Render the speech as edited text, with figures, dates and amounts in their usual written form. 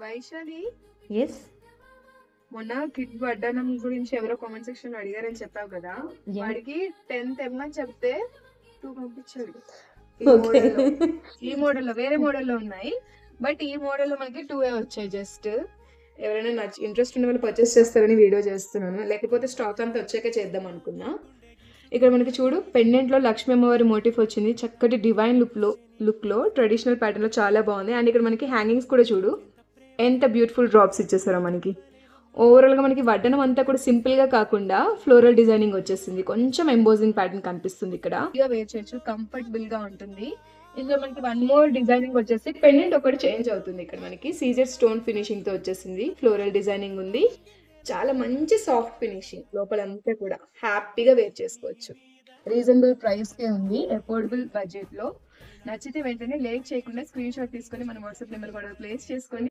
Vaishali, yes. మొన్న kid వడ్డానం గురించి ఎవరో కామెంట్ సెక్షన్ లో అడిగారని చెప్పావు కదా, వాడికి 10 తెమ్మని చెప్తే 2 పంపించాడు. ఈ మోడల్లో వేరే మోడల్లో ఉన్నాయి, బట్ ఈ మోడల్లో మనకి 2 వచ్చాయి. జస్ట్ ఎవరైనా ఇంట్రెస్ట్ ఉన్న వాళ్ళు పర్చేస్ చేస్తారని వీడియో చేస్తున్నాను, లేకపోతే స్టాక్ అంతా వచ్చాక చేద్దాం అనుకున్నా. ఇక్కడ మనకి చూడు, పెండెంట్ లో లక్ష్మీ అమ్మవారి మోటిఫ్ వచ్చింది, చక్కటి డివైన్ లుక్ లో ట్రెడిషనల్ ప్యాటర్న్ లో చాలా బాగుంది. అండ్ ఇక్కడ మనకి హ్యాంగింగ్స్ కూడా చూడు ఎంత బ్యూటిఫుల్ డ్రాప్స్ ఇచ్చేసారో మనకి. ఓవరాల్గా మనకి వడ్డనం అంతా కూడా సింపుల్గా కాకుండా ఫ్లోరల్ డిజైనింగ్ వచ్చేసింది, కొంచెం ఎంబోజింగ్ ప్యాటర్న్ కనిపిస్తుంది ఇక్కడ. వేర్ చేయొచ్చు, కంఫర్టబుల్ గా ఉంటుంది. ఇందులో మనకి 1 మోర్ డిజైనింగ్ వచ్చేసి పెండెంట్ ఒకటి చేంజ్ అవుతుంది. ఇక్కడ మనకి సీజర్ స్టోన్ ఫినిషింగ్ తో వచ్చేసింది, ఫ్లోరల్ డిజైనింగ్ ఉంది, చాలా మంచి సాఫ్ట్ ఫినిషింగ్ లోపలంతా కూడా. హ్యాపీగా వేర్ చేసుకోవచ్చు, రీజనబుల్ ప్రైస్ కే ఉంది, అఫోర్డబుల్ బడ్జెట్ లో. నచ్చితే వెంటనే లేట్ చేయకుండా స్క్రీన్ షాట్ తీసుకొని మన వాట్సాప్ నెంబర్ కూడా ప్లేస్ చేసుకొని